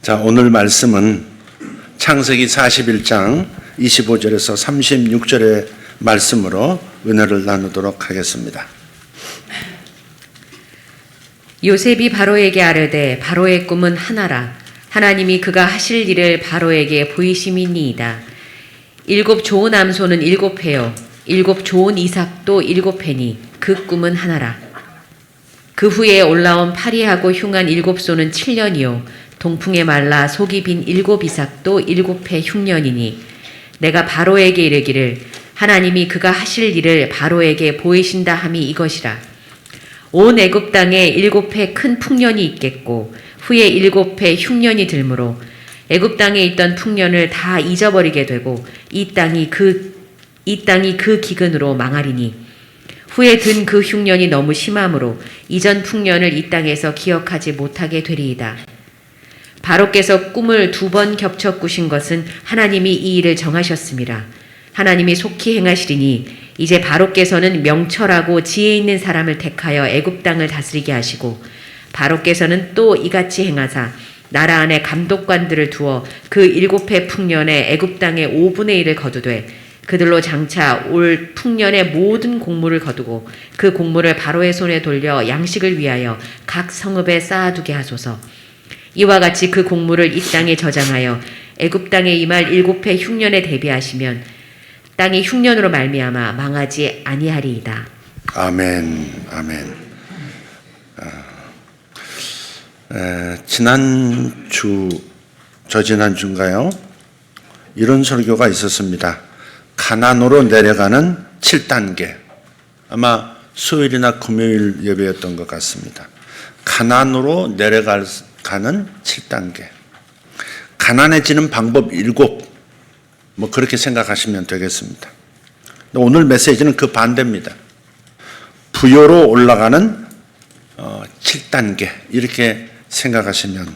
자, 오늘 말씀은 창세기 41장 25절에서 36절의 말씀으로 은혜를 나누도록 하겠습니다. 요셉이 바로에게 아뢰되 바로의 꿈은 하나라. 하나님이 그가 하실 일을 바로에게 보이심이니이다. 7 좋은 암소는 7회요 7 좋은 이삭도 7회니 그 꿈은 하나라. 그 후에 올라온 파리하고 흉한 7소는 7년이요 동풍에 말라 속이 빈 7 이삭도 7회 흉년이니 내가 바로에게 이르기를 하나님이 그가 하실 일을 바로에게 보이신다 함이 이것이라. 온 애굽 땅에 7회 큰 풍년이 있겠고 후에 7회 흉년이 들므로 애굽 땅에 있던 풍년을 다 잊어버리게 되고 이 땅이 그 기근으로 망하리니 후에 든 그 흉년이 너무 심함으로 이전 풍년을 이 땅에서 기억하지 못하게 되리이다. 바로께서 꿈을 2번 겹쳐 꾸신 것은 하나님이 이 일을 정하셨음이라. 하나님이 속히 행하시리니 이제 바로께서는 명철하고 지혜 있는 사람을 택하여 애굽 땅을 다스리게 하시고 바로께서는 또 이같이 행하사 나라 안에 감독관들을 두어 그 7회 풍년에 애굽 땅의 5분의 1을 거두되 그들로 장차 올 풍년의 모든 곡물을 거두고 그 곡물을 바로의 손에 돌려 양식을 위하여 각 성읍에 쌓아두게 하소서. 이와 같이 그 곡물을 이 땅에 저장하여 애굽 땅에 임할 7회 흉년에 대비하시면 땅이 흉년으로 말미암아 망하지 아니하리이다. 아멘, 아멘. 저지난주인가요? 이런 설교가 있었습니다. 가나안으로 내려가는 7단계. 아마 수요일이나 금요일 예배였던 것 같습니다. 가나안으로 내려가는 7단계. 가난해지는 방법 7. 그렇게 생각하시면 되겠습니다. 오늘 메시지는 그 반대입니다. 부여로 올라가는 7단계. 이렇게 생각하시면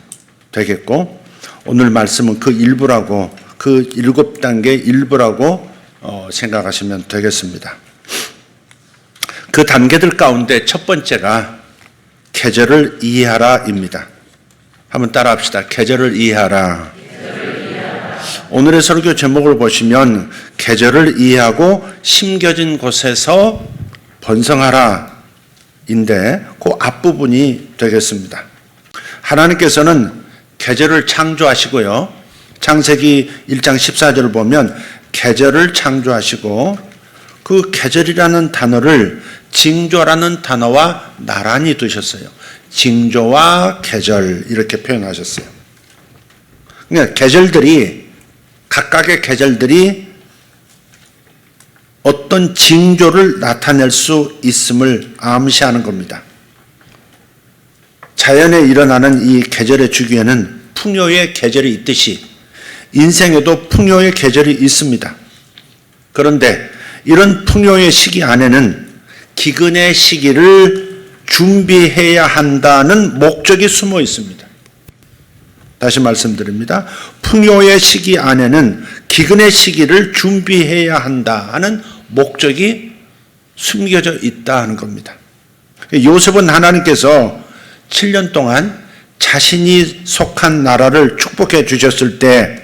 되겠고, 오늘 말씀은 그 일부라고, 그 7단계 일부라고 생각하시면 되겠습니다. 그 단계들 가운데 첫 번째가 계절을 이해하라입니다. 한번 따라 합시다. 계절을 이해하라. 오늘의 설교 제목을 보시면 계절을 이해하고 심겨진 곳에서 번성하라 인데 그 앞부분이 되겠습니다. 하나님께서는 계절을 창조하시고요. 창세기 1장 14절을 보면 계절을 창조하시고 그 계절이라는 단어를 징조라는 단어와 나란히 두셨어요. 징조와 계절 이렇게 표현하셨어요. 그러니까 각각의 계절들이 어떤 징조를 나타낼 수 있음을 암시하는 겁니다. 자연에 일어나는 이 계절의 주기에는 풍요의 계절이 있듯이 인생에도 풍요의 계절이 있습니다. 그런데 이런 풍요의 시기 안에는 기근의 시기를 준비해야 한다는 목적이 숨어 있습니다. 다시 말씀드립니다. 풍요의 시기 안에는 기근의 시기를 준비해야 한다 하는 목적이 숨겨져 있다 하는 겁니다. 요셉은 하나님께서 7년 동안 자신이 속한 나라를 축복해 주셨을 때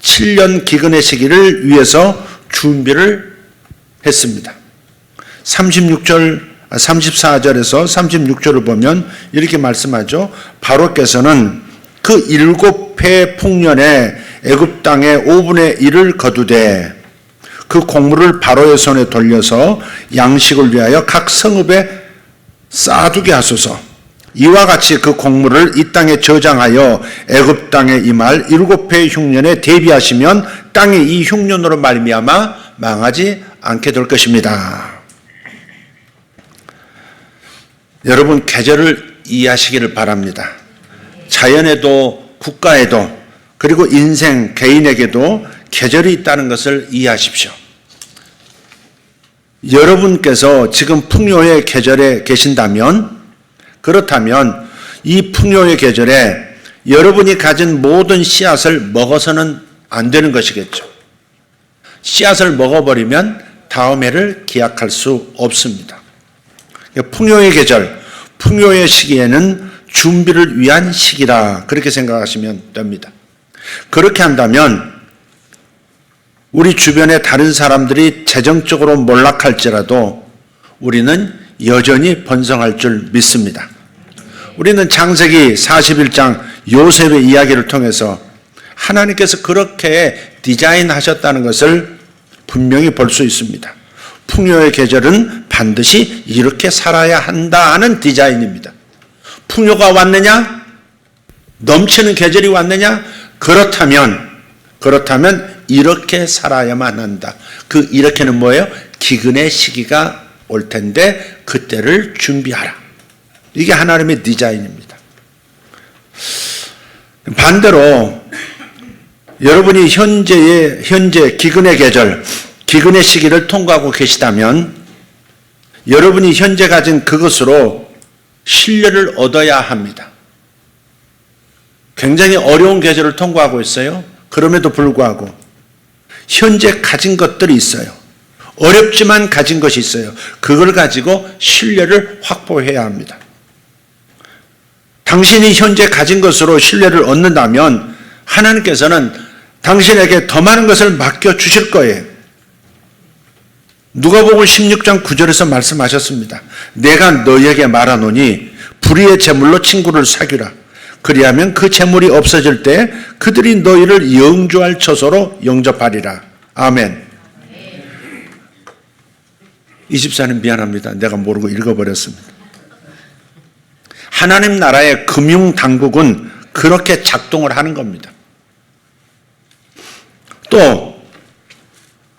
7년 기근의 시기를 위해서 준비를 했습니다. 34절에서 36절을 보면 이렇게 말씀하죠. 바로께서는 그 7회 풍년에 애굽 땅의 5분의 1을 거두되 그 곡물을 바로의 손에 돌려서 양식을 위하여 각 성읍에 쌓아두게 하소서. 이와 같이 그 곡물을 이 땅에 저장하여 애굽 땅에 임할 7회 흉년에 대비하시면 땅이 이 흉년으로 말미암아 망하지 않게 될 것입니다. 여러분, 계절을 이해하시기를 바랍니다. 자연에도 국가에도 그리고 인생 개인에게도 계절이 있다는 것을 이해하십시오. 여러분께서 지금 풍요의 계절에 계신다면, 그렇다면 이 풍요의 계절에 여러분이 가진 모든 씨앗을 먹어서는 안 되는 것이겠죠. 씨앗을 먹어버리면 다음 해를 기약할 수 없습니다. 풍요의 계절, 풍요의 시기에는 준비를 위한 시기라 그렇게 생각하시면 됩니다. 그렇게 한다면 우리 주변의 다른 사람들이 재정적으로 몰락할지라도 우리는 여전히 번성할 줄 믿습니다. 우리는 창세기 41장 요셉의 이야기를 통해서 하나님께서 그렇게 디자인하셨다는 것을 분명히 볼 수 있습니다. 풍요의 계절은 반드시 이렇게 살아야 한다는 디자인입니다. 풍요가 왔느냐? 넘치는 계절이 왔느냐? 그렇다면 이렇게 살아야만 한다. 그 이렇게는 뭐예요? 기근의 시기가 올 텐데 그때를 준비하라. 이게 하나님의 디자인입니다. 반대로 여러분이 현재 기근의 계절, 기근의 시기를 통과하고 계시다면 여러분이 현재 가진 그것으로 신뢰를 얻어야 합니다. 굉장히 어려운 계절을 통과하고 있어요. 그럼에도 불구하고 현재 가진 것들이 있어요. 어렵지만 가진 것이 있어요. 그걸 가지고 신뢰를 확보해야 합니다. 당신이 현재 가진 것으로 신뢰를 얻는다면 하나님께서는 당신에게 더 많은 것을 맡겨주실 거예요. 누가복음 16장 9절에서 말씀하셨습니다. 내가 너희에게 말하노니 불의의 재물로 친구를 사귀라. 그리하면 그 재물이 없어질 때 그들이 너희를 영주할 처소로 영접하리라. 아멘. 24는 미안합니다. 내가 모르고 읽어버렸습니다. 하나님 나라의 금융당국은 그렇게 작동을 하는 겁니다. 또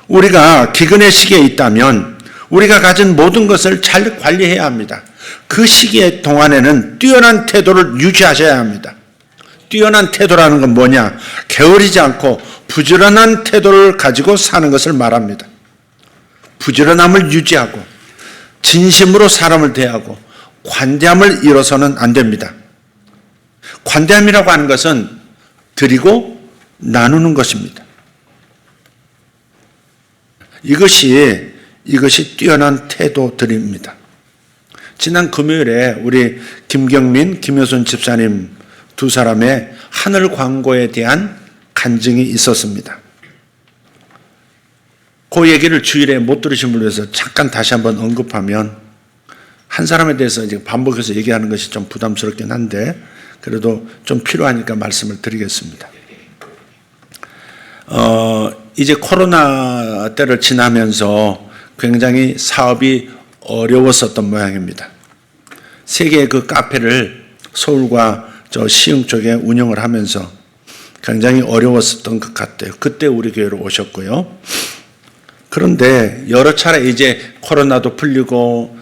우리가 기근의 시기에 있다면 우리가 가진 모든 것을 잘 관리해야 합니다. 그 시기의 동안에는 뛰어난 태도를 유지하셔야 합니다. 뛰어난 태도라는 건 뭐냐? 게으르지 않고 부지런한 태도를 가지고 사는 것을 말합니다. 부지런함을 유지하고 진심으로 사람을 대하고 관대함을 잃어서는 안 됩니다. 관대함이라고 하는 것은 드리고 나누는 것입니다. 이것이 뛰어난 태도들입니다. 지난 금요일에 우리 김경민, 김효순 집사님 두 사람의 하늘 광고에 대한 간증이 있었습니다. 그 얘기를 주일에 못 들으신 분을 위해서 잠깐 다시 한번 언급하면 한 사람에 대해서 이제 반복해서 얘기하는 것이 좀 부담스럽긴 한데 그래도 좀 필요하니까 말씀을 드리겠습니다. 이제 코로나 때를 지나면서 굉장히 사업이 어려웠었던 모양입니다. 세 개의 그 카페를 서울과 저 시흥 쪽에 운영을 하면서 굉장히 어려웠었던 것 같아요. 그때 우리 교회로 오셨고요. 그런데 여러 차례 이제 코로나도 풀리고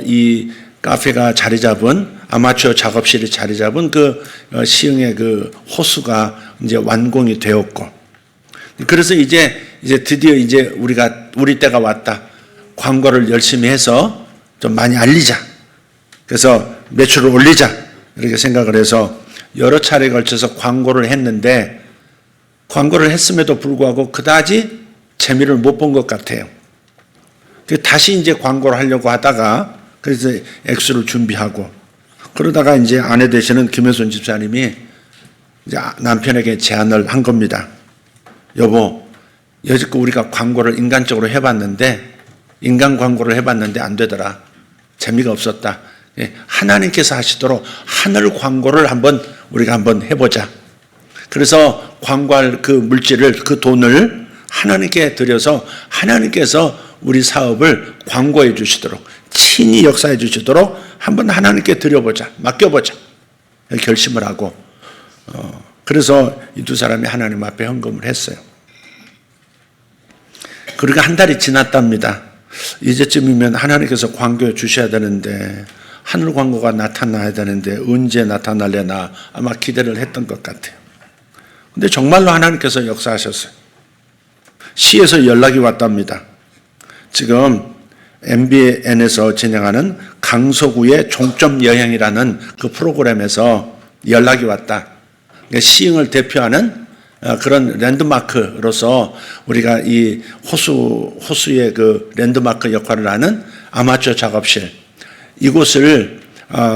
이 카페가 자리 잡은 아마추어 작업실이 자리 잡은 그 시흥의 그 호수가 이제 완공이 되었고 그래서 이제 드디어 이제 우리 때가 왔다. 광고를 열심히 해서 좀 많이 알리자. 그래서 매출을 올리자. 이렇게 생각을 해서 여러 차례에 걸쳐서 광고를 했는데 광고를 했음에도 불구하고 그다지 재미를 못 본 것 같아요. 다시 이제 광고를 하려고 하다가 그래서 액수를 준비하고 그러다가 이제 아내 되시는 김효순 집사님이 이제 남편에게 제안을 한 겁니다. 여보, 여지껏 우리가 광고를 인간적으로 해봤는데 인간 광고를 해봤는데 안 되더라. 재미가 없었다. 하나님께서 하시도록 하늘 광고를 우리가 한번 해보자. 그래서 광고할 그 물질을 그 돈을 하나님께 드려서 하나님께서 우리 사업을 광고해 주시도록 친히 역사해 주시도록 한번 하나님께 드려보자. 맡겨보자. 결심을 하고 그래서 이 두 사람이 하나님 앞에 헌금을 했어요. 그리고 한 달이 지났답니다. 이제쯤이면 하나님께서 광고해 주셔야 되는데 하늘 광고가 나타나야 되는데 언제 나타날려나 아마 기대를 했던 것 같아요. 근데 정말로 하나님께서 역사하셨어요. 시에서 연락이 왔답니다. 지금 MBN에서 진행하는 강서구의 종점 여행이라는 그 프로그램에서 연락이 왔다. 시흥을 대표하는 그런 랜드마크로서 우리가 이 호수의 그 랜드마크 역할을 하는 아마추어 작업실 이곳을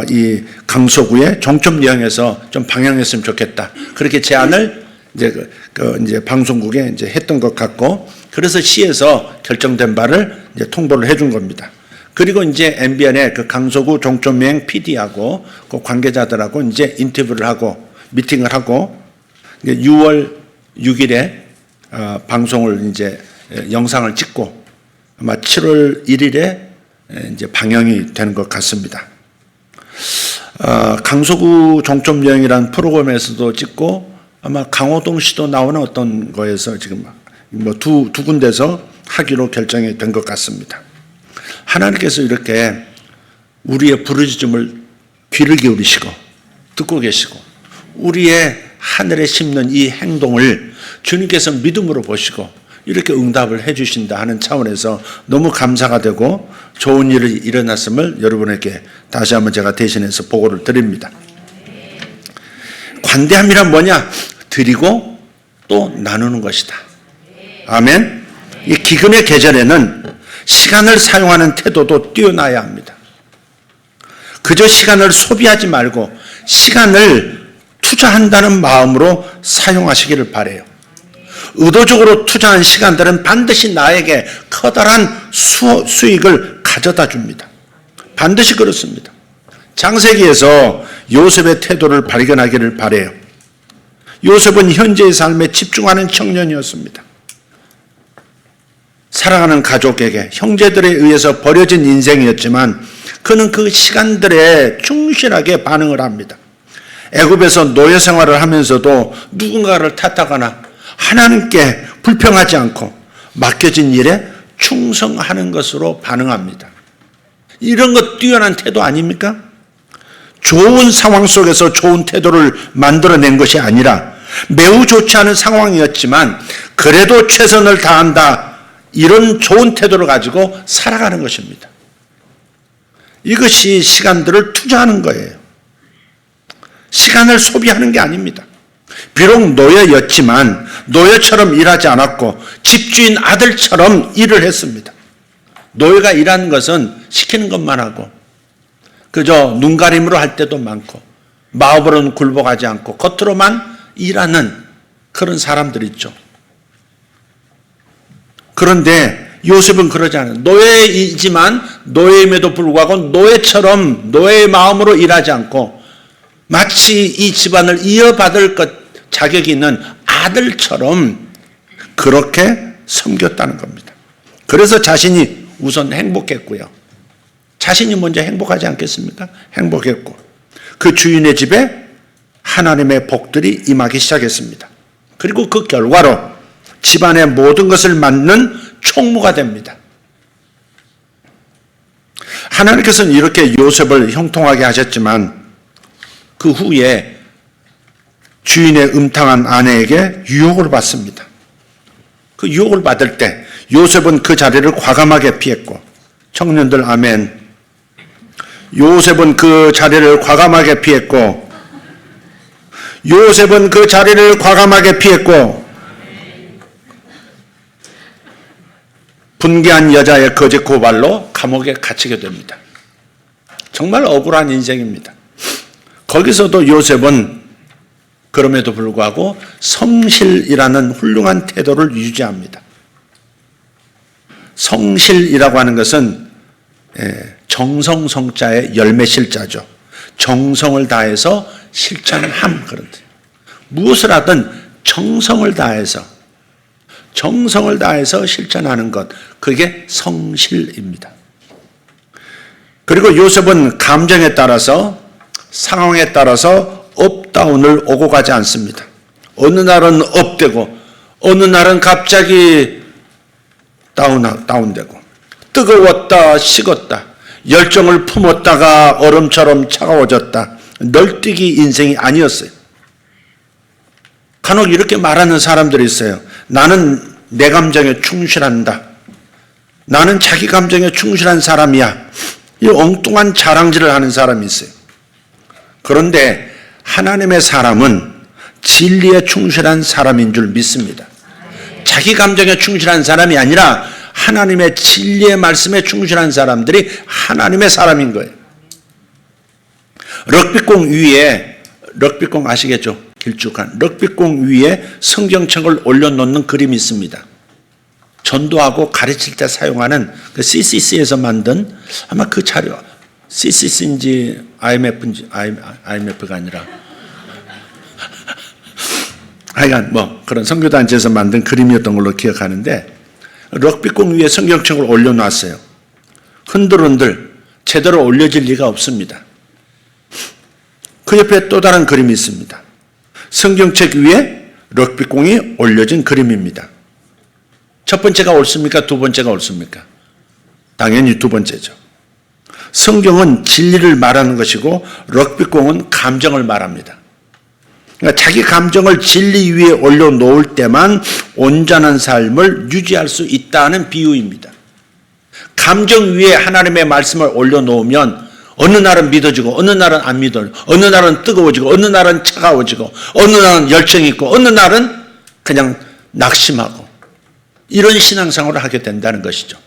이 강서구의 종점여행에서 좀 방영했으면 좋겠다. 그렇게 제안을 이제 방송국에 이제 했던 것 같고, 그래서 시에서 결정된 바를 이제 통보를 해준 겁니다. 그리고 이제 MBN의 그 강서구 종점여행 PD하고 그 관계자들하고 이제 인터뷰를 하고 미팅을 하고 6월 6일에 방송을 이제 영상을 찍고 아마 7월 1일에 이제 방영이 되는 것 같습니다. 강서구 종점여행이라는 프로그램에서도 찍고 아마 강호동 씨도 나오는 어떤 거에서 지금 뭐 두 군데서 하기로 결정이 된 것 같습니다. 하나님께서 이렇게 우리의 부르짖음을 귀를 기울이시고 듣고 계시고 우리의 하늘에 심는 이 행동을 주님께서 믿음으로 보시고 이렇게 응답을 해 주신다 하는 차원에서 너무 감사가 되고 좋은 일이 일어났음을 여러분에게 다시 한번 제가 대신해서 보고를 드립니다. 관대함이란 뭐냐? 드리고 또 나누는 것이다. 아멘. 이 기근의 계절에는 시간을 사용하는 태도도 뛰어나야 합니다. 그저 시간을 소비하지 말고 시간을 투자한다는 마음으로 사용하시기를 바라요. 의도적으로 투자한 시간들은 반드시 나에게 커다란 수익을 가져다 줍니다. 반드시 그렇습니다. 창세기에서 요셉의 태도를 발견하기를 바라요. 요셉은 현재의 삶에 집중하는 청년이었습니다. 사랑하는 가족에게 형제들에 의해서 버려진 인생이었지만 그는 그 시간들에 충실하게 반응을 합니다. 애굽에서 노예 생활을 하면서도 누군가를 탓하거나 하나님께 불평하지 않고 맡겨진 일에 충성하는 것으로 반응합니다. 이런 것 뛰어난 태도 아닙니까? 좋은 상황 속에서 좋은 태도를 만들어낸 것이 아니라 매우 좋지 않은 상황이었지만 그래도 최선을 다한다. 이런 좋은 태도를 가지고 살아가는 것입니다. 이것이 시간들을 투자하는 거예요. 시간을 소비하는 게 아닙니다. 비록 노예였지만 노예처럼 일하지 않았고 집주인 아들처럼 일을 했습니다. 노예가 일하는 것은 시키는 것만 하고 그저 눈가림으로 할 때도 많고 마음으로는 굴복하지 않고 겉으로만 일하는 그런 사람들 있죠. 그런데 요셉은 그러지 않아요. 노예이지만 노예임에도 불구하고 노예처럼 노예의 마음으로 일하지 않고 마치 이 집안을 이어받을 자격이 있는 아들처럼 그렇게 섬겼다는 겁니다. 그래서 자신이 우선 행복했고요. 자신이 먼저 행복하지 않겠습니까? 행복했고 그 주인의 집에 하나님의 복들이 임하기 시작했습니다. 그리고 그 결과로 집안의 모든 것을 맡는 총무가 됩니다. 하나님께서는 이렇게 요셉을 형통하게 하셨지만 그 후에 주인의 음탕한 아내에게 유혹을 받습니다. 그 유혹을 받을 때 요셉은 그 자리를 과감하게 피했고 청년들 아멘. 요셉은 그 자리를 과감하게 피했고 요셉은 그 자리를 과감하게 피했고 분개한 여자의 거짓 고발로 감옥에 갇히게 됩니다. 정말 억울한 인생입니다. 거기서도 요셉은 그럼에도 불구하고 성실이라는 훌륭한 태도를 유지합니다. 성실이라고 하는 것은 정성성자의 열매실자죠. 정성을 다해서 실천함 그런 뜻. 무엇을 하든 정성을 다해서 실천하는 것, 그게 성실입니다. 그리고 요셉은 감정에 따라서 상황에 따라서 업다운을 오고 가지 않습니다. 어느 날은 업되고 어느 날은 갑자기 다운되고 뜨거웠다 식었다 열정을 품었다가 얼음처럼 차가워졌다 널뛰기 인생이 아니었어요. 간혹 이렇게 말하는 사람들이 있어요. 나는 내 감정에 충실한다. 나는 자기 감정에 충실한 사람이야. 이 엉뚱한 자랑질을 하는 사람이 있어요. 그런데 하나님의 사람은 진리에 충실한 사람인 줄 믿습니다. 자기 감정에 충실한 사람이 아니라 하나님의 진리의 말씀에 충실한 사람들이 하나님의 사람인 거예요. 럭비공 위에, 럭비공 아시겠죠? 길쭉한 럭비공 위에 성경책을 올려놓는 그림이 있습니다. 전도하고 가르칠 때 사용하는 그 CCC에서 만든 아마 그 자료, CCC인지 IMF인지, IMF가 아니라 하여간 뭐 그런 선교단체에서 만든 그림이었던 걸로 기억하는데 럭비공 위에 성경책을 올려놨어요. 흔들흔들 제대로 올려질 리가 없습니다. 그 옆에 또 다른 그림이 있습니다. 성경책 위에 럭비공이 올려진 그림입니다. 첫 번째가 옳습니까? 두 번째가 옳습니까? 당연히 두 번째죠. 성경은 진리를 말하는 것이고 럭비공은 감정을 말합니다. 그러니까 자기 감정을 진리 위에 올려놓을 때만 온전한 삶을 유지할 수 있다는 비유입니다. 감정 위에 하나님의 말씀을 올려놓으면 어느 날은 믿어지고 어느 날은 안 믿어지고 어느 날은 뜨거워지고 어느 날은 차가워지고 어느 날은 열정이 있고 어느 날은 그냥 낙심하고 이런 신앙생활을 하게 된다는 것이죠.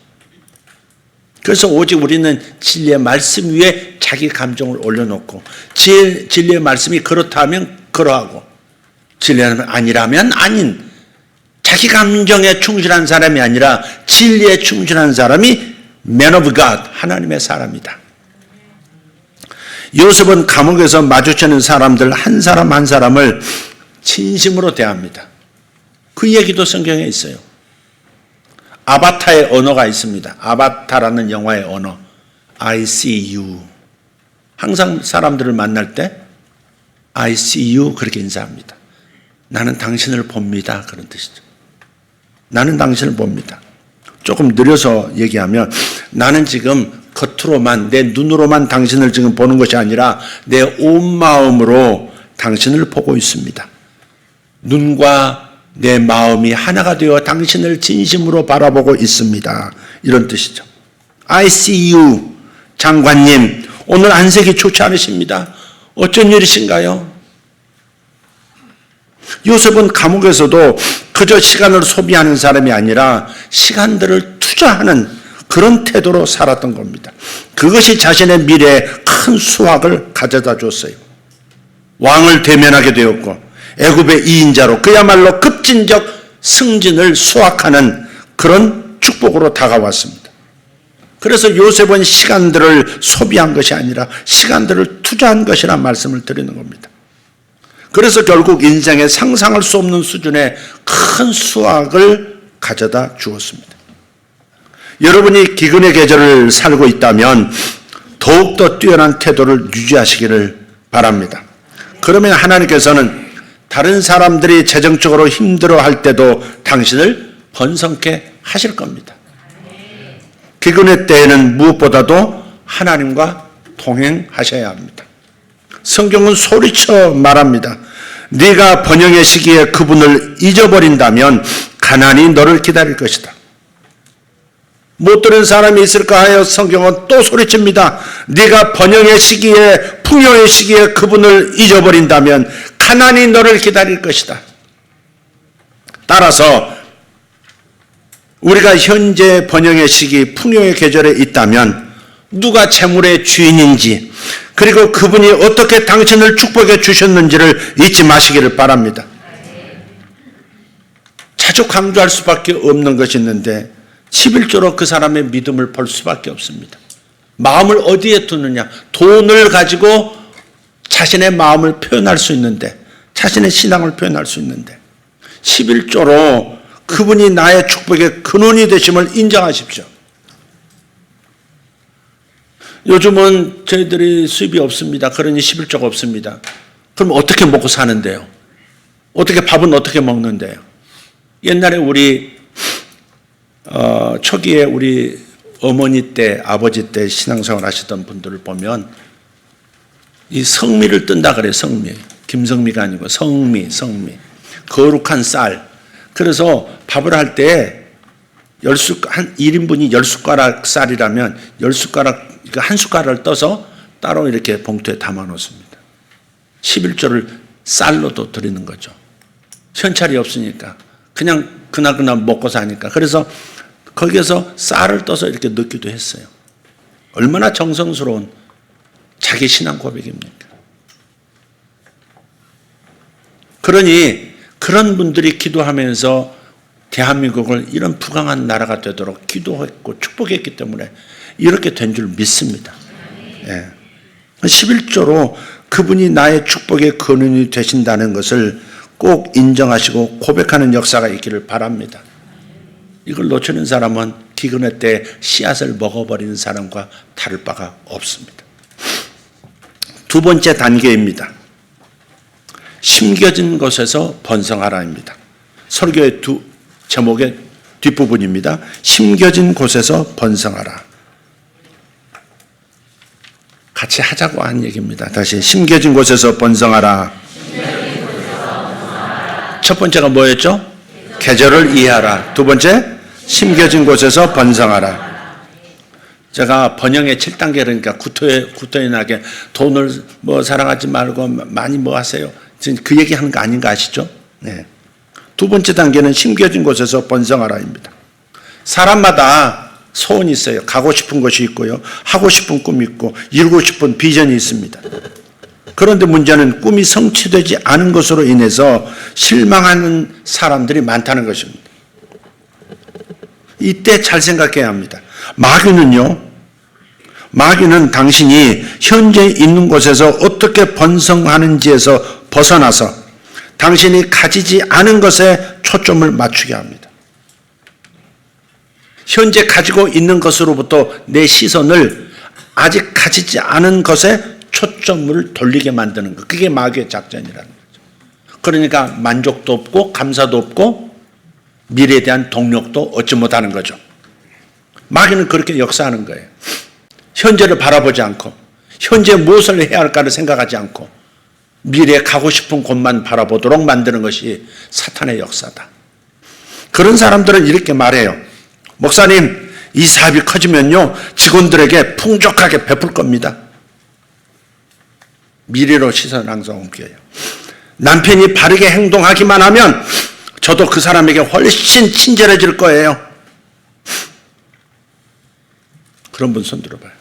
그래서 오직 우리는 진리의 말씀 위에 자기 감정을 올려놓고 진리의 말씀이 그렇다면 그러하고 진리라면 아니라면 아닌 자기 감정에 충실한 사람이 아니라 진리에 충실한 사람이 Man of God, 하나님의 사람이다. 요셉은 감옥에서 마주치는 사람들 한 사람 한 사람을 진심으로 대합니다. 그 얘기도 성경에 있어요. 아바타의 언어가 있습니다. 아바타라는 영화의 언어. I see you. 항상 사람들을 만날 때 I see you 그렇게 인사합니다. 나는 당신을 봅니다. 그런 뜻이죠. 나는 당신을 봅니다. 조금 느려서 얘기하면 나는 지금 겉으로만 내 눈으로만 당신을 지금 보는 것이 아니라 내 온 마음으로 당신을 보고 있습니다. 눈과 내 마음이 하나가 되어 당신을 진심으로 바라보고 있습니다. 이런 뜻이죠. I see you. 장관님, 오늘 안색이 좋지 않으십니다. 어쩐 일이신가요? 요셉은 감옥에서도 그저 시간을 소비하는 사람이 아니라 시간들을 투자하는 그런 태도로 살았던 겁니다. 그것이 자신의 미래에 큰 수확을 가져다 줬어요. 왕을 대면하게 되었고 애굽의 2인자로 그야말로 급진적 승진을 수확하는 그런 축복으로 다가왔습니다. 그래서 요셉은 시간들을 소비한 것이 아니라 시간들을 투자한 것이라는 말씀을 드리는 겁니다. 그래서 결국 인생에 상상할 수 없는 수준의 큰 수확을 가져다 주었습니다. 여러분이 기근의 계절을 살고 있다면 더욱더 뛰어난 태도를 유지하시기를 바랍니다. 그러면 하나님께서는 다른 사람들이 재정적으로 힘들어할 때도 당신을 번성케 하실 겁니다. 기근의 때에는 무엇보다도 하나님과 동행하셔야 합니다. 성경은 소리쳐 말합니다. 네가 번영의 시기에 그분을 잊어버린다면 가난이 너를 기다릴 것이다. 못 들은 사람이 있을까 하여 성경은 또 소리칩니다. 네가 번영의 시기에 풍요의 시기에 그분을 잊어버린다면 가난이 너를 기다릴 것이다. 따라서 우리가 현재 번영의 시기 풍요의 계절에 있다면 누가 재물의 주인인지 그리고 그분이 어떻게 당신을 축복해 주셨는지를 잊지 마시기를 바랍니다. 자주 강조할 수밖에 없는 것이 있는데 11조로 그 사람의 믿음을 볼 수밖에 없습니다. 마음을 어디에 두느냐. 돈을 가지고 자신의 마음을 표현할 수 있는데 자신의 신앙을 표현할 수 있는데 11조로 그분이 나의 축복의 근원이 되심을 인정하십시오. 요즘은 저희들이 수입이 없습니다. 그러니 11조가 없습니다. 그럼 어떻게 먹고 사는데요? 어떻게 밥은 어떻게 먹는데요? 옛날에 우리 초기에 우리 어머니 때 아버지 때 신앙생활 하시던 분들을 보면 이 성미를 뜬다 그래요. 성미. 김성미가 아니고 성미. 거룩한 쌀. 그래서 밥을 할 때 한 1인분이 10숟가락 쌀이라면 10숟가락 한 숟가락을 떠서 따로 이렇게 봉투에 담아 놓습니다. 11조를 쌀로도 드리는 거죠. 현찰이 없으니까 그냥 그날 먹고 사니까. 그래서 거기에서 쌀을 떠서 이렇게 넣기도 했어요. 얼마나 정성스러운 자기 신앙 고백입니까? 그러니 그런 분들이 기도하면서 대한민국을 이런 부강한 나라가 되도록 기도했고 축복했기 때문에 이렇게 된 줄 믿습니다. 예. 11조로 그분이 나의 축복의 근원이 되신다는 것을 꼭 인정하시고 고백하는 역사가 있기를 바랍니다. 이걸 놓치는 사람은 기근의 때 씨앗을 먹어버리는 사람과 다를 바가 없습니다. 두 번째 단계입니다. 심겨진 곳에서 번성하라입니다. 설교의 제목의 뒷부분입니다. 심겨진 곳에서 번성하라. 같이 하자고 한 얘기입니다. 다시 심겨진 곳에서 번성하라. 첫 번째가 뭐였죠? 계절을 이해하라. 두 번째, 심겨진 곳에서 번성하라. 제가 번영의 7단계 그러니까 구토에 나게 돈을 사랑하지 말고 많이 하세요. 지금 그 얘기하는 거 아닌가 아시죠? 네. 두 번째 단계는 심겨진 곳에서 번성하라입니다. 사람마다 소원이 있어요. 가고 싶은 곳이 있고요. 하고 싶은 꿈이 있고 이루고 싶은 비전이 있습니다. 그런데 문제는 꿈이 성취되지 않은 것으로 인해서 실망하는 사람들이 많다는 것입니다. 이때 잘 생각해야 합니다. 마귀는 당신이 현재 있는 곳에서 어떻게 번성하는지에서 벗어나서 당신이 가지지 않은 것에 초점을 맞추게 합니다. 현재 가지고 있는 것으로부터 내 시선을 아직 가지지 않은 것에 초점을 돌리게 만드는 것. 그게 마귀의 작전이라는 거죠. 그러니까 만족도 없고 감사도 없고 미래에 대한 동력도 얻지 못하는 거죠. 마귀는 그렇게 역사하는 거예요. 현재를 바라보지 않고 현재 무엇을 해야 할까를 생각하지 않고 미래에 가고 싶은 곳만 바라보도록 만드는 것이 사탄의 역사다. 그런 사람들은 이렇게 말해요. 목사님, 이 사업이 커지면요 직원들에게 풍족하게 베풀 겁니다. 미래로 시선을 항상 옮겨요. 남편이 바르게 행동하기만 하면 저도 그 사람에게 훨씬 친절해질 거예요. 그런 분 손 들어봐요.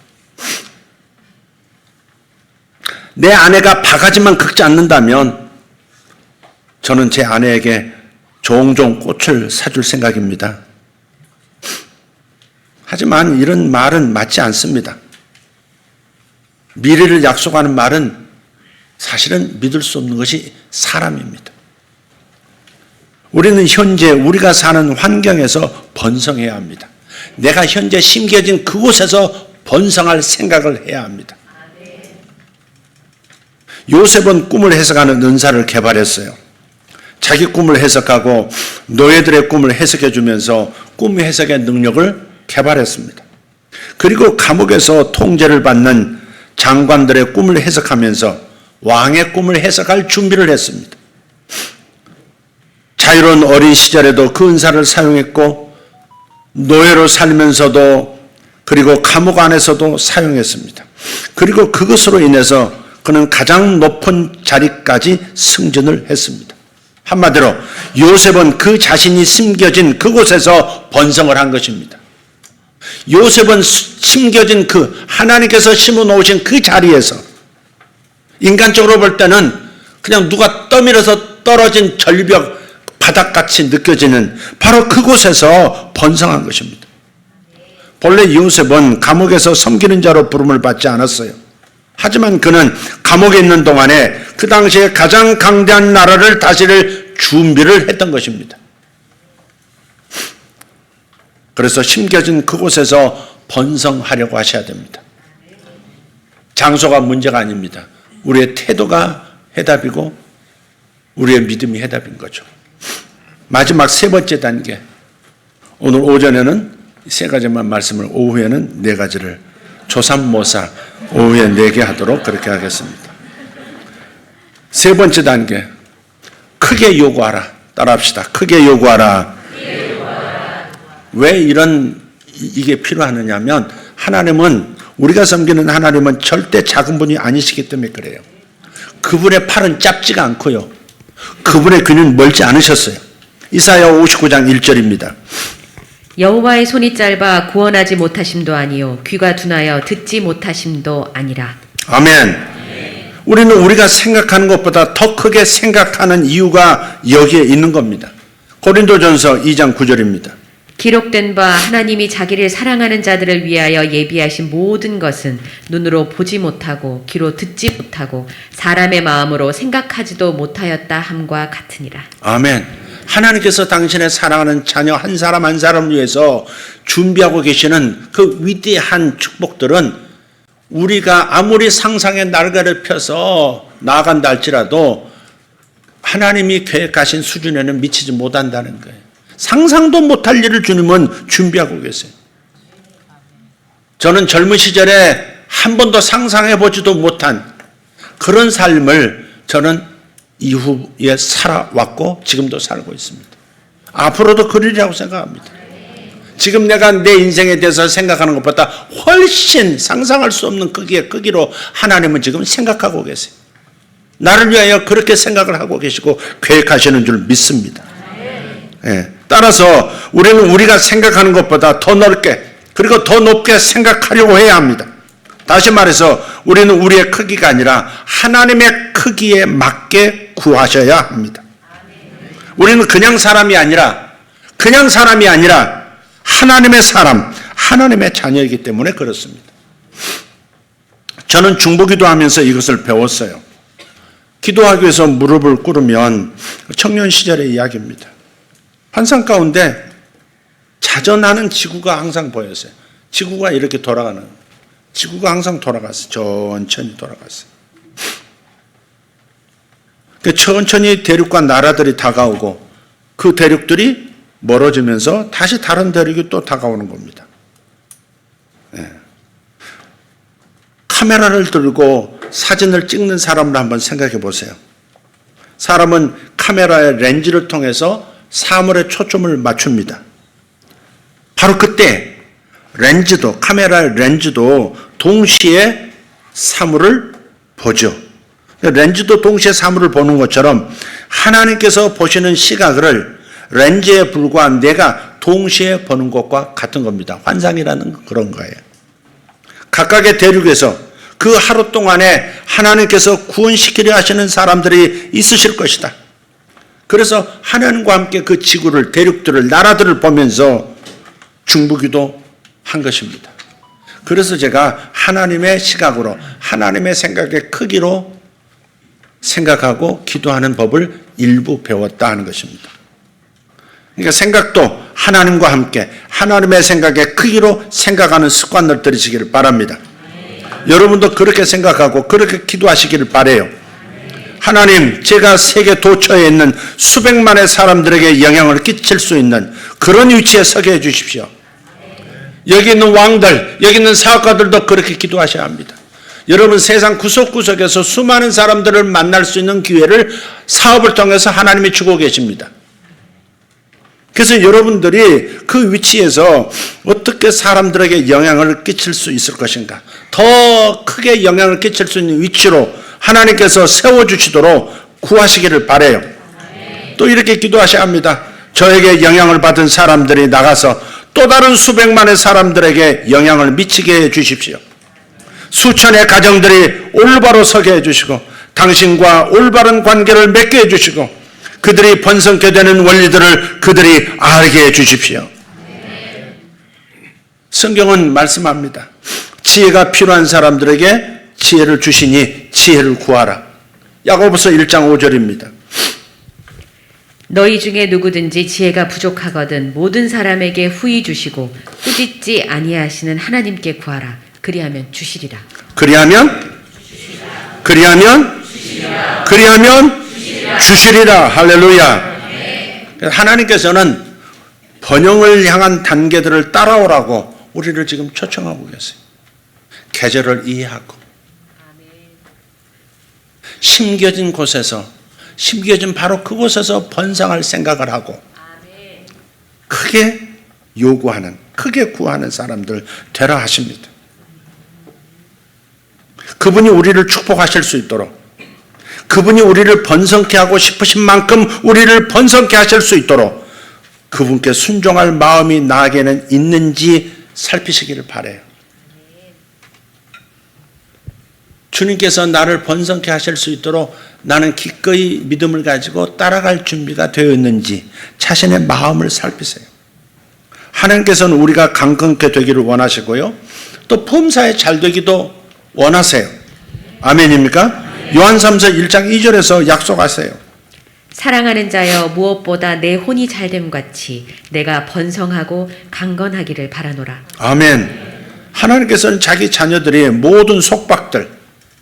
내 아내가 바가지만 긁지 않는다면 저는 제 아내에게 종종 꽃을 사줄 생각입니다. 하지만 이런 말은 맞지 않습니다. 미래를 약속하는 말은 사실은 믿을 수 없는 것이 사람입니다. 우리는 현재 우리가 사는 환경에서 번성해야 합니다. 내가 현재 심겨진 그곳에서 번성할 생각을 해야 합니다. 요셉은 꿈을 해석하는 은사를 개발했어요. 자기 꿈을 해석하고 노예들의 꿈을 해석해 주면서 꿈 해석의 능력을 개발했습니다. 그리고 감옥에서 통제를 받는 장관들의 꿈을 해석하면서 왕의 꿈을 해석할 준비를 했습니다. 자유로운 어린 시절에도 그 은사를 사용했고 노예로 살면서도 그리고 감옥 안에서도 사용했습니다. 그리고 그것으로 인해서 그는 가장 높은 자리까지 승진을 했습니다. 한마디로 요셉은 그 자신이 심겨진 그곳에서 번성을 한 것입니다. 요셉은 심겨진 그 하나님께서 심어 놓으신 그 자리에서 인간적으로 볼 때는 그냥 누가 떠밀어서 떨어진 절벽 바닥같이 느껴지는 바로 그곳에서 번성한 것입니다. 본래 요셉은 감옥에서 섬기는 자로 부름을 받지 않았어요. 하지만 그는 감옥에 있는 동안에 그 당시에 가장 강대한 나라를 다스릴 준비를 했던 것입니다. 그래서 심겨진 그곳에서 번성하려고 하셔야 됩니다. 장소가 문제가 아닙니다. 우리의 태도가 해답이고 우리의 믿음이 해답인 거죠. 마지막 세 번째 단계. 오늘 오전에는 세 가지만 말씀을, 오후에는 네 가지를 조삼모사 오후에 4개 하도록 그렇게 하겠습니다. 세 번째 단계. 크게 요구하라. 따라합시다. 크게 요구하라. 왜 이게 필요하느냐 하면 하나님은, 우리가 섬기는 하나님은 절대 작은 분이 아니시기 때문에 그래요. 그분의 팔은 짧지가 않고요. 그분의 귀는 멀지 않으셨어요. 이사야 59장 1절입니다. 여호와의 손이 짧아 구원하지 못하심도 아니요 귀가 둔하여 듣지 못하심도 아니라. 아멘. 우리는 우리가 생각하는 것보다 더 크게 생각하는 이유가 여기에 있는 겁니다. 고린도전서 2장 9절입니다. 기록된 바 하나님이 자기를 사랑하는 자들을 위하여 예비하신 모든 것은 눈으로 보지 못하고 귀로 듣지 못하고 사람의 마음으로 생각하지도 못하였다 함과 같으니라. 아멘. 하나님께서 당신의 사랑하는 자녀 한 사람 한 사람을 위해서 준비하고 계시는 그 위대한 축복들은 우리가 아무리 상상의 날개를 펴서 나아간다 할지라도 하나님이 계획하신 수준에는 미치지 못한다는 거예요. 상상도 못할 일을 주님은 준비하고 계세요. 저는 젊은 시절에 한 번도 상상해 보지도 못한 그런 삶을 저는 이후에 살아왔고 지금도 살고 있습니다. 앞으로도 그러리라고 생각합니다. 지금 내가 내 인생에 대해서 생각하는 것보다 훨씬 상상할 수 없는 크기의 크기로 하나님은 지금 생각하고 계세요. 나를 위하여 그렇게 생각을 하고 계시고 계획하시는 줄 믿습니다. 예. 따라서 우리는 우리가 생각하는 것보다 더 넓게 그리고 더 높게 생각하려고 해야 합니다. 다시 말해서 우리는 우리의 크기가 아니라 하나님의 크기에 맞게 구하셔야 합니다. 우리는 그냥 사람이 아니라 하나님의 사람, 하나님의 자녀이기 때문에 그렇습니다. 저는 중보기도 하면서 이것을 배웠어요. 기도하기 위해서 무릎을 꿇으면 청년 시절의 이야기입니다. 환상 가운데 자전하는 지구가 항상 보였어요. 지구가 이렇게 돌아가는, 지구가 항상 돌아갔어요. 천천히 돌아갔어요. 천천히 대륙과 나라들이 다가오고 그 대륙들이 멀어지면서 다시 다른 대륙이 또 다가오는 겁니다. 네. 카메라를 들고 사진을 찍는 사람을 한번 생각해 보세요. 사람은 카메라의 렌즈를 통해서 사물에 초점을 맞춥니다. 바로 그때 카메라의 렌즈도 동시에 사물을 보죠. 렌즈도 동시에 사물을 보는 것처럼 하나님께서 보시는 시각을 렌즈에 불과한 내가 동시에 보는 것과 같은 겁니다. 환상이라는 그런 거예요. 각각의 대륙에서 그 하루 동안에 하나님께서 구원시키려 하시는 사람들이 있으실 것이다. 그래서 하나님과 함께 그 지구를, 대륙들을, 나라들을 보면서 중보기도 한 것입니다. 그래서 제가 하나님의 시각으로, 하나님의 생각의 크기로 생각하고 기도하는 법을 일부 배웠다 하는 것입니다. 그러니까 생각도 하나님과 함께 하나님의 생각의 크기로 생각하는 습관을 들이시기를 바랍니다. 여러분도 그렇게 생각하고 그렇게 기도하시기를 바라요. 하나님, 제가 세계 도처에 있는 수백만의 사람들에게 영향을 끼칠 수 있는 그런 위치에 서게 해 주십시오. 여기 있는 왕들, 여기 있는 사업가들도 그렇게 기도하셔야 합니다. 여러분, 세상 구석구석에서 수많은 사람들을 만날 수 있는 기회를 사업을 통해서 하나님이 주고 계십니다. 그래서 여러분들이 그 위치에서 어떻게 사람들에게 영향을 끼칠 수 있을 것인가, 더 크게 영향을 끼칠 수 있는 위치로 하나님께서 세워주시도록 구하시기를 바라요. 또 이렇게 기도하셔야 합니다. 저에게 영향을 받은 사람들이 나가서 또 다른 수백만의 사람들에게 영향을 미치게 해주십시오. 수천의 가정들이 올바로 서게 해주시고 당신과 올바른 관계를 맺게 해주시고 그들이 번성케 되는 원리들을 그들이 알게 해주십시오. 성경은 말씀합니다. 지혜가 필요한 사람들에게 지혜를 주시니 지혜를 구하라. 야고보서 1장 5절입니다. 너희 중에 누구든지 지혜가 부족하거든 모든 사람에게 후히 주시고 꾸짖지 아니하시는 하나님께 구하라. 그리하면 주시리라. 그리하면 주시리라. 할렐루야. 하나님께서는 번영을 향한 단계들을 따라오라고 우리를 지금 초청하고 계세요. 계절을 이해하고 심겨진 곳에서, 심겨진 바로 그곳에서 번성할 생각을 하고 크게 요구하는, 크게 구하는 사람들 되라 하십니다. 그분이 우리를 축복하실 수 있도록, 그분이 우리를 번성케 하고 싶으신 만큼 우리를 번성케 하실 수 있도록 그분께 순종할 마음이 나에게는 있는지 살피시기를 바라요. 주님께서 나를 번성케 하실 수 있도록 나는 기꺼이 믿음을 가지고 따라갈 준비가 되어 있는지 자신의 마음을 살피세요. 하나님께서는 우리가 강건케 되기를 원하시고요. 또 범사에 잘 되기도 원하세요. 아멘입니까? 요한 3서 1장 2절에서 약속하세요. 사랑하는 자여 무엇보다 내 혼이 잘됨 같이 내가 번성하고 강건하기를 바라노라. 아멘. 하나님께서는 자기 자녀들이 모든 속박들,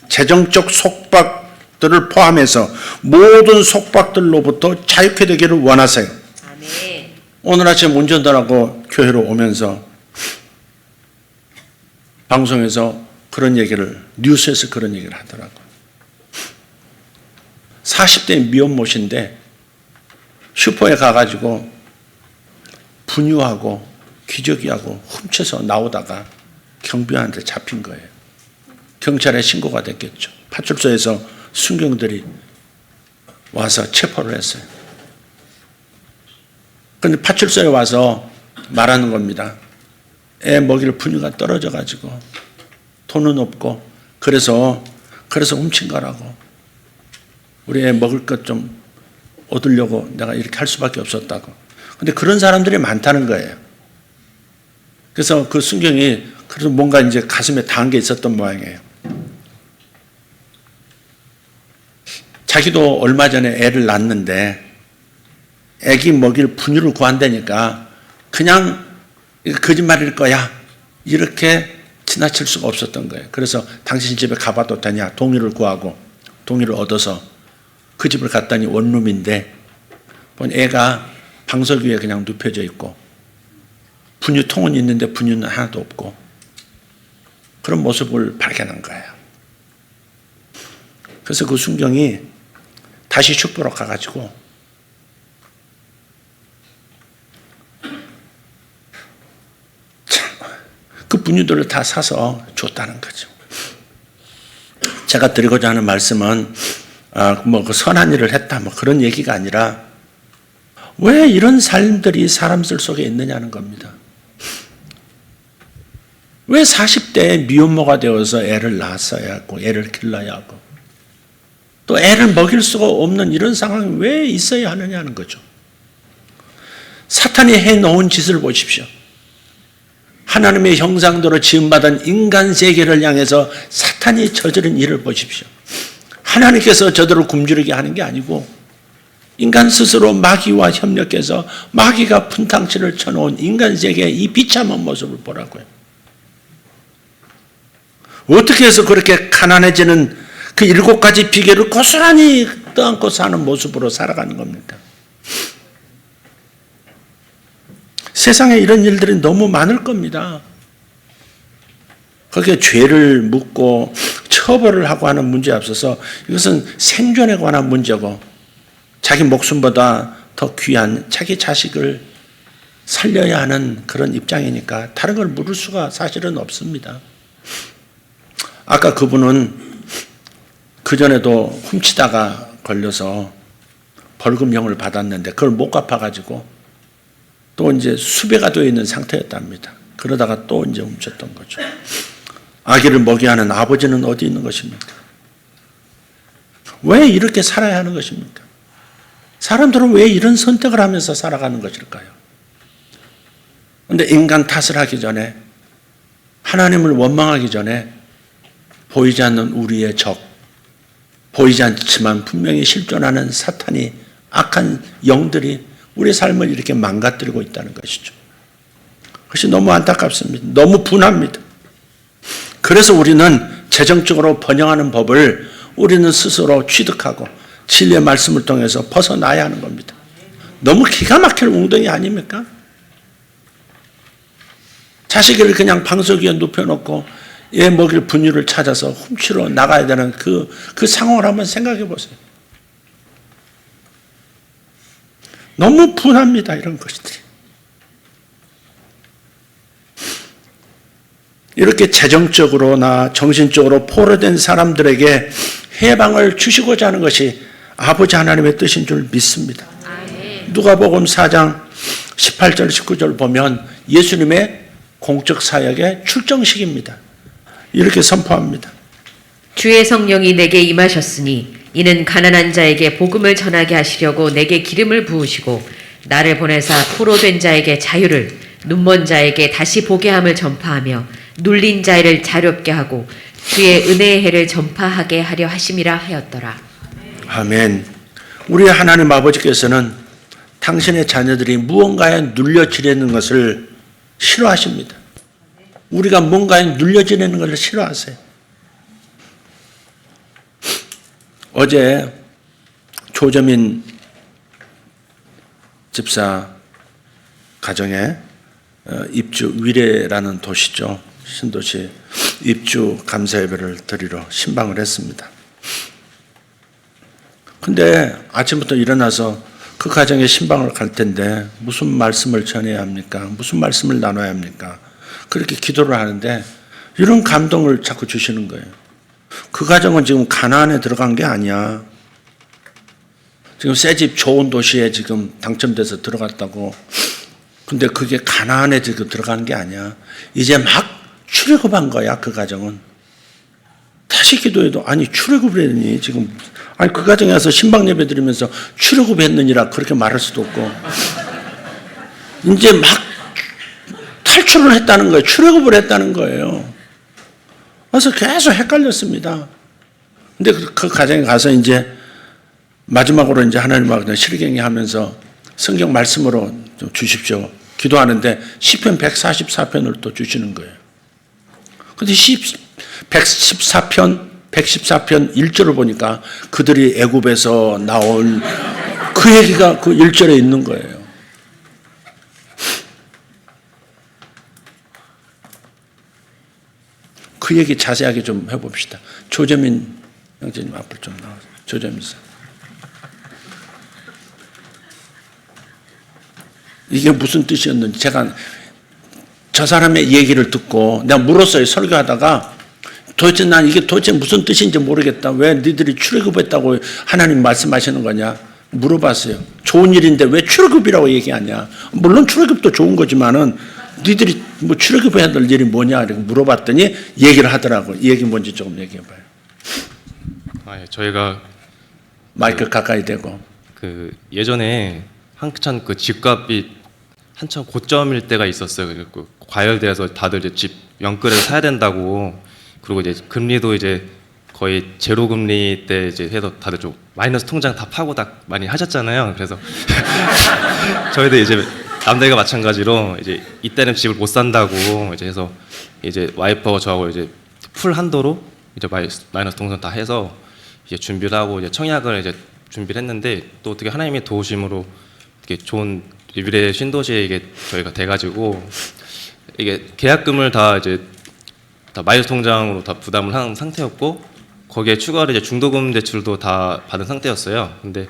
재정적 속박들을 포함해서 모든 속박들로부터 자유케 되기를 원하세요. 아멘. 오늘 아침 운전하고 교회로 오면서 방송에서 그런 얘기를, 뉴스에서 그런 얘기를 하더라고요. 40대 미혼모신데 슈퍼에 가가지고 분유하고 기저귀하고 훔쳐서 나오다가 경비원한테 잡힌 거예요. 경찰에 신고가 됐겠죠. 파출소에서 순경들이 와서 체포를 했어요. 그런데 파출소에 와서 말하는 겁니다. 애 먹일 분유가 떨어져가지고 돈은 없고 그래서 훔친 거라고. 우리 애 먹을 것 좀 얻으려고 내가 이렇게 할 수밖에 없었다고. 근데 그런 사람들이 많다는 거예요. 그래서 그 순경이 그래서 뭔가 이제 가슴에 닿은 게 있었던 모양이에요. 자기도 얼마 전에 애를 낳았는데 애기 먹일 분유를 구한다니까 그냥 거짓말일 거야. 이렇게 지나칠 수가 없었던 거예요. 그래서 당신 집에 가봐도 되냐. 동의를 구하고 동의를 얻어서 그 집을 갔더니 원룸인데 애가 방석 위에 그냥 눕혀져 있고 분유통은 있는데 분유는 하나도 없고 그런 모습을 발견한 거예요. 그래서 그 순경이 다시 슈퍼로 가가지고 그 분유들을 다 사서 줬다는 거죠. 제가 드리고자 하는 말씀은 그 선한 일을 했다 그런 얘기가 아니라 왜 이런 삶들이 사람들 속에 있느냐는 겁니다. 왜 40대에 미혼모가 되어서 애를 낳았어야 하고 애를 길러야 하고 또 애를 먹일 수가 없는 이런 상황이 왜 있어야 하느냐는 거죠. 사탄이 해놓은 짓을 보십시오. 하나님의 형상대로 지음받은 인간 세계를 향해서 사탄이 저지른 일을 보십시오. 하나님께서 저들을 굶주리게 하는 게 아니고 인간 스스로 마귀와 협력해서 마귀가 분탕치를 쳐놓은 인간 세계의 이 비참한 모습을 보라고요. 어떻게 해서 그렇게 가난해지는 그 7가지 비결을 고스란히 떠안고 사는 모습으로 살아가는 겁니까? 세상에 이런 일들이 너무 많을 겁니다. 거기에 죄를 묻고 처벌을 하고 하는 문제에 앞서서 이것은 생존에 관한 문제고 자기 목숨보다 더 귀한 자기 자식을 살려야 하는 그런 입장이니까 다른 걸 물을 수가 사실은 없습니다. 아까 그분은 그전에도 훔치다가 걸려서 벌금형을 받았는데 그걸 못 갚아가지고 또 이제 수배가 되어 있는 상태였답니다. 그러다가 또 이제 훔쳤던 거죠. 아기를 먹여야 하는 아버지는 어디 있는 것입니까? 왜 이렇게 살아야 하는 것입니까? 사람들은 왜 이런 선택을 하면서 살아가는 것일까요? 그런데 인간 탓을 하기 전에 하나님을 원망하기 전에 보이지 않는 우리의 적, 보이지 않지만 분명히 실존하는 사탄이 악한 영들이 우리의 삶을 이렇게 망가뜨리고 있다는 것이죠. 그것이 너무 안타깝습니다. 너무 분합니다. 그래서 우리는 재정적으로 번영하는 법을 우리는 스스로 취득하고 진리의 말씀을 통해서 벗어나야 하는 겁니다. 너무 기가 막힐 웅덩이 아닙니까? 자식을 그냥 방석 위에 눕혀놓고 얘 먹일 분유를 찾아서 훔치러 나가야 되는 그 상황을 한번 생각해 보세요. 너무 분합니다. 이런 것들이. 이렇게 재정적으로나 정신적으로 포로된 사람들에게 해방을 주시고자 하는 것이 아버지 하나님의 뜻인 줄 믿습니다. 누가복음 4장 18절 19절 보면 예수님의 공적 사역의 출정식입니다. 이렇게 선포합니다. 주의 성령이 내게 임하셨으니 이는 가난한 자에게 복음을 전하게 하시려고 내게 기름을 부으시고 나를 보내사 포로된 자에게 자유를 눈먼 자에게 다시 보게 함을 전파하며 눌린 자를 자유롭게 하고 주의 은혜의 해를 전파하게 하려 하심이라 하였더라. 아멘. 우리 하나님 아버지께서는 당신의 자녀들이 무언가에 눌려 지내는 것을 싫어하십니다. 우리가 뭔가에 눌려 지내는 것을 싫어하세요. 어제 조재민 집사 가정에 입주 위례라는 도시죠. 신도시 입주 감사 예배를 드리러 신방을 했습니다. 근데 아침부터 일어나서 그 가정에 신방을 갈 텐데 무슨 말씀을 전해야 합니까? 무슨 말씀을 나눠야 합니까? 그렇게 기도를 하는데 이런 감동을 자꾸 주시는 거예요. 그 가정은 지금 가나안에 들어간 게 아니야. 지금 새 집 좋은 도시에 지금 당첨돼서 들어갔다고. 근데 그게 가나안에 지금 들어간 게 아니야. 이제 막 출애굽한 거야, 그 가정은. 다시 기도해도 아니 출애굽을 했니 지금. 아니 그 가정에 와서 신방 예배 드리면서 출애굽했느니라 그렇게 말할 수도 없고. 이제 막 탈출을 했다는 거예요. 출애굽을 했다는 거예요. 그래서 계속 헷갈렸습니다. 근데 그 가정에 가서 이제 마지막으로 이제 하나님하고 그냥 실갱이 하면서 성경 말씀으로 좀 주십시오. 기도하는데 시편 144편을 또 주시는 거예요. 근데 114편 114편 1절을 보니까 그들이 애굽에서 나온 그 얘기가 그 1절에 있는 거예요. 그 얘기 자세하게 좀 해봅시다. 조재민 형제님 앞으로 좀 나와서. 조재민 씨. 이게 무슨 뜻이었는지 제가 저 사람의 얘기를 듣고 내가 물었어요. 설교하다가 도대체 난 이게 도대체 무슨 뜻인지 모르겠다. 왜 니들이 출애굽했다고 하나님 말씀하시는 거냐 물어봤어요. 좋은 일인데 왜 출애굽이라고 얘기하냐. 물론 출애굽도 좋은 거지만은 니들이 뭐 출애굽해야 될 일이 뭐냐 이렇게 물어봤더니 얘기를 하더라고. 이 얘기 뭔지 조금 얘기해봐요. 예, 저희가 마이크 가까이 대고. 그 예전에 한참 그 집값이 한참 고점일 때가 있었어요. 그리고 과열돼서 다들 이제 집 연끌을 사야 된다고. 그리고 이제 금리도 이제 거의 제로 금리 때 이제 해서 다들 좀 마이너스 통장 다 파고 다 많이 하셨잖아요. 그래서 저희도 이제 남들과 마찬가지로 이제 이때는 집을 못 산다고 이제 해서 이제 와이퍼가 저하고 이제 풀 한도로 이제 마이너스 통장 다 해서 이제 준비를 하고 이제 청약을 이제 준비를 했는데 또 어떻게 하나님의 도우심으로 이렇게 좋은 리뷰의 신도시에 이게 저희가 돼가지고 이게 계약금을 다 이제 다 마이너스 통장으로 다 부담을 한 상태였고 거기에 추가로 이제 중도금 대출도 다 받은 상태였어요. 근데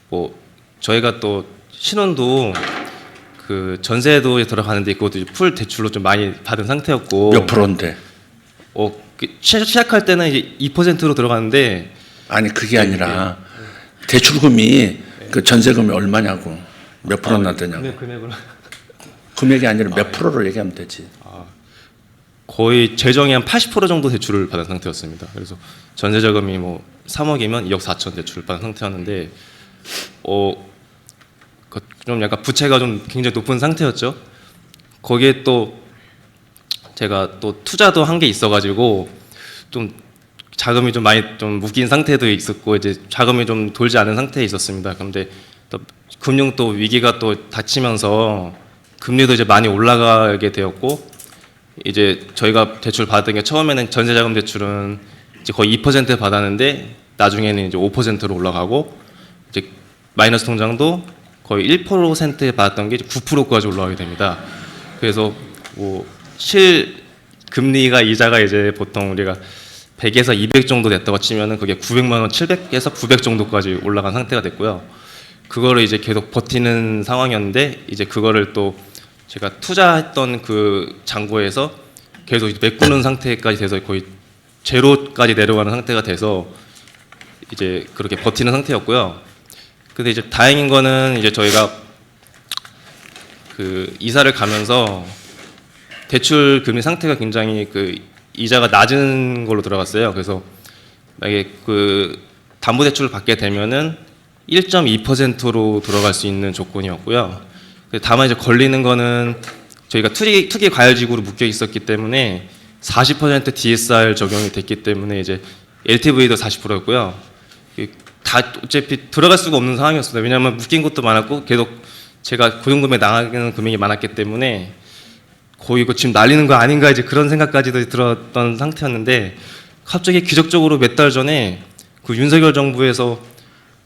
뭐 저희가 또 신혼도 그 전세도 들어가는데 그것도 풀 대출로 좀 많이 받은 상태였고 몇 프로인데? 시작할 때는 이제 2%로 들어가는데 아니 그게 아니라 대출금이 그 전세금이 얼마냐고 몇 프로나 되냐고. 금액으로 금액이 아니라 몇 프로로 얘기하면 되지. 거의 재정의 한 80% 정도 대출을 받은 상태였습니다. 그래서 전세 자금이 뭐 3억이면 2억 4천 대출을 받은 상태였는데 좀 약간 부채가 좀 굉장히 높은 상태였죠. 거기에 또 제가 또 투자도 한 게 있어가지고 좀 자금이 좀 많이 좀 묶인 상태도 있었고 이제 자금이 좀 돌지 않은 상태에 있었습니다. 그런데 또 금융 또 위기가 또 닥치면서 금리도 이제 많이 올라가게 되었고 이제 저희가 대출 받은 게 처음에는 전세자금 대출은 이제 거의 2% 받았는데 나중에는 이제 5%로 올라가고 이제 마이너스 통장도 거의 1%에 받았던 게 이제 9%까지 올라가게 됩니다. 그래서 뭐 실 금리가 이자가 이제 보통 우리가 100에서 200 정도 됐다고 치면은 그게 900만 원, 700에서 900 정도까지 올라간 상태가 됐고요. 그거를 이제 계속 버티는 상황이었는데 이제 그거를 또 제가 투자했던 그 잔고에서 계속 이제 메꾸는 상태까지 돼서 거의 제로까지 내려가는 상태가 돼서 이제 그렇게 버티는 상태였고요. 근데 이제 다행인 거는 이제 저희가 그 이사를 가면서 대출 금리 상태가 굉장히 그 이자가 낮은 걸로 들어갔어요. 그래서 만약에 그 담보대출을 받게 되면은 1.2%로 들어갈 수 있는 조건이었고요. 다만 이제 걸리는 거는 저희가 투기 과열지구로 묶여 있었기 때문에 40% DSR 적용이 됐기 때문에 이제 LTV도 40%였고요. 다 어차피 들어갈 수가 없는 상황이었습니다. 왜냐하면 묶인 것도 많았고 계속 제가 고용금액 나가는 금액이 많았기 때문에 거의 이거 지금 날리는 거 아닌가 이제 그런 생각까지도 들었던 상태였는데 갑자기 기적적으로 몇 달 전에 그 윤석열 정부에서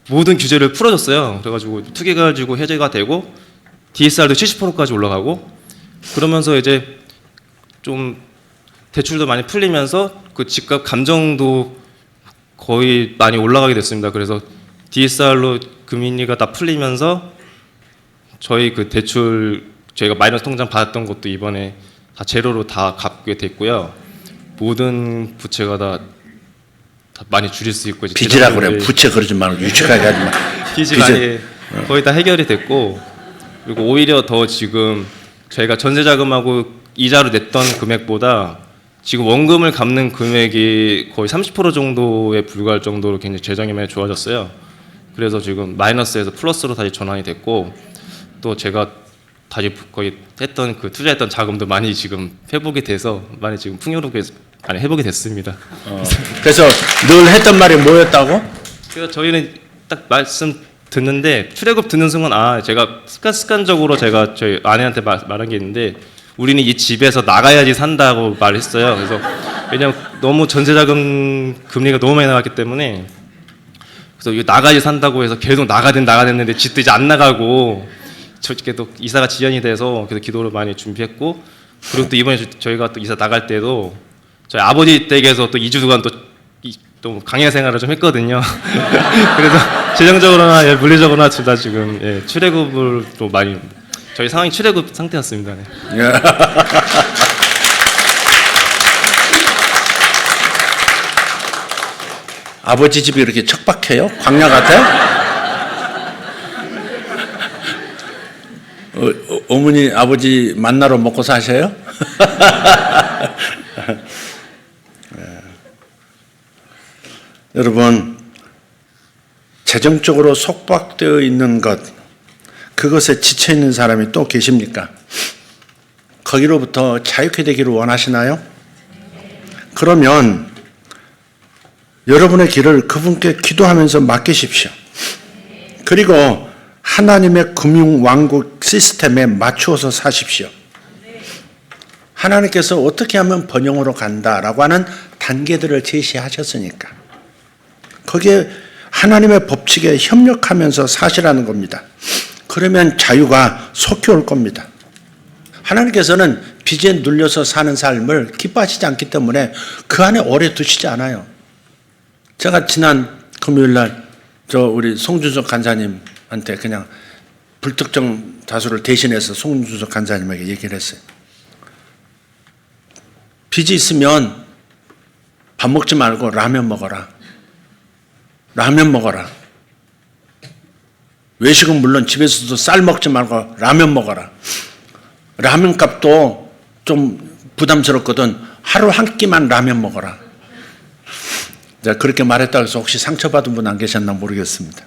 모든 규제를 풀어줬어요. 그래가지고 투기가지고 해제가 되고 DSR도 70%까지 올라가고 그러면서 이제 좀 대출도 많이 풀리면서 그 집값 감정도 거의 많이 올라가게 됐습니다. 그래서 DSR로 금리가 다 풀리면서 저희 그 대출 저희가 마이너스 통장 받았던 것도 이번에 다 제로로 다 갚게 됐고요. 모든 부채가 다 많이 줄일 수 있고 이제 빚이라고 그래. 부채 그러지 말고 유치하게 하지 마. 빚이 많이 거의 다 해결이 됐고 그리고 오히려 더 지금 저희가 전세 자금하고 이자로 냈던 금액보다 지금 원금을 갚는 금액이 거의 30% 정도에 불과할 정도로 굉장히 재정이 많이 좋아졌어요. 그래서 지금 마이너스에서 플러스로 다시 전환이 됐고 또 제가 다시 거의 했던 그 투자했던 자금도 많이 지금 회복이 돼서 많이 지금 풍요롭게 많이 회복이 됐습니다. 그래서 늘 했던 말이 뭐였다고? 그래서 저희는 딱 말씀 듣는데 출애굽 듣는 순간 제가 습관적으로 제가 저희 아내한테 말한 게 있는데 우리는 이 집에서 나가야지 산다고 말했어요. 그래서 왜냐면 너무 전세자금 금리가 너무 많이 나갔기 때문에 그래서 이거 나가야지 산다고 해서 계속 나가됐는데 집도 이제 안 나가고 저렇게 또 이사가 지연이 돼서 그래서 기도를 많이 준비했고 그리고 또 이번에 저희가 또 이사 나갈 때도 저희 아버지 댁에서 또 2주 동안 또 강의 생활을 좀 했거든요. 그래서 재정적으로나 물리적으로나 둘 다 지금 출애굽을 또 많이 저희 상황이 출애굽 상태였습니다. 네. 아버지 집이 이렇게 척박해요? 광야 같아요? 어머니 아버지 만나러 먹고 사셔요? 여러분 재정적으로 속박되어 있는 것 그것에 지쳐 있는 사람이 또 계십니까? 거기로부터 자유케 되기를 원하시나요? 그러면 여러분의 길을 그분께 기도하면서 맡기십시오. 그리고 하나님의 금융왕국 시스템에 맞추어서 사십시오. 하나님께서 어떻게 하면 번영으로 간다라고 하는 단계들을 제시하셨으니까 거기에 하나님의 법칙에 협력하면서 사시라는 겁니다. 그러면 자유가 속히 올 겁니다. 하나님께서는 빚에 눌려서 사는 삶을 기뻐하시지 않기 때문에 그 안에 오래 두시지 않아요. 제가 지난 금요일날 우리 송준석 간사님한테 그냥 불특정 다수를 대신해서 송준석 간사님에게 얘기를 했어요. 빚이 있으면 밥 먹지 말고 라면 먹어라. 라면 먹어라. 외식은 물론 집에서도 쌀 먹지 말고 라면 먹어라. 라면 값도 좀 부담스럽거든. 하루 한 끼만 라면 먹어라. 제가 그렇게 말했다고 해서 혹시 상처받은 분 안 계셨나 모르겠습니다.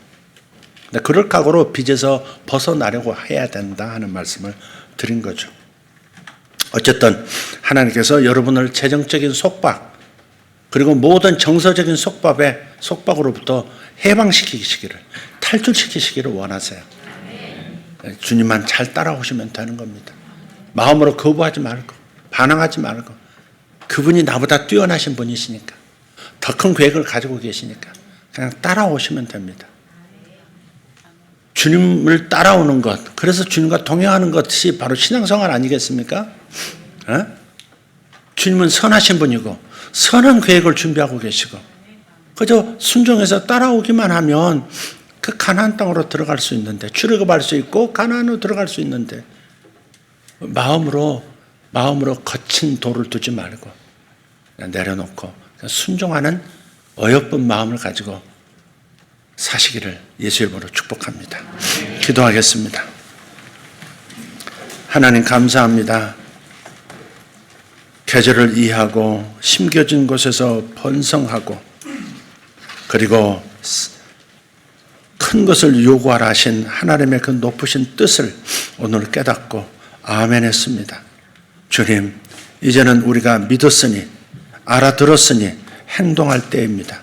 그럴 각오로 빚에서 벗어나려고 해야 된다 하는 말씀을 드린 거죠. 어쨌든 하나님께서 여러분을 재정적인 속박 그리고 모든 정서적인 속박으로부터 해방시키시기를 탈출시키시기를 원하세요. 주님만 잘 따라오시면 되는 겁니다. 마음으로 거부하지 말고 반항하지 말고 그분이 나보다 뛰어나신 분이시니까 더 큰 계획을 가지고 계시니까 그냥 따라오시면 됩니다. 주님을 따라오는 것 그래서 주님과 동행하는 것이 바로 신앙생활 아니겠습니까? 주님은 선하신 분이고 선한 계획을 준비하고 계시고 그저 순종해서 따라오기만 하면 그 가나안 땅으로 들어갈 수 있는데 출애굽할 수 있고 가나안으로 들어갈 수 있는데 마음으로 거친 돌을 두지 말고 내려놓고 순종하는 어여쁜 마음을 가지고 사시기를 예수 이름으로 축복합니다. 기도하겠습니다. 하나님 감사합니다. 계절을 이해하고 심겨진 곳에서 번성하고 그리고 큰 것을 요구하라 하신 하나님의 그 높으신 뜻을 오늘 깨닫고 아멘 했습니다. 주님, 이제는 우리가 믿었으니 알아들었으니 행동할 때입니다.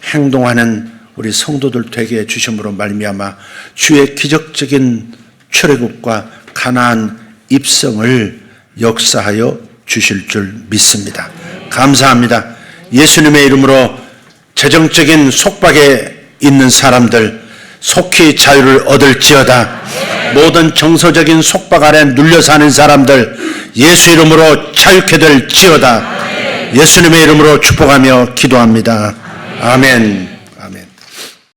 행동하는 우리 성도들 되게 해주심으로 말미암아 주의 기적적인 출애굽과 가나안 입성을 역사하여 주실 줄 믿습니다. 감사합니다. 예수님의 이름으로 재정적인 속박에 있는 사람들 속히 자유를 얻을지어다. 모든 정서적인 속박 아래 눌려 사는 사람들 예수 이름으로 자유케 될지어다. 예수님의 이름으로 축복하며 기도합니다. 아멘.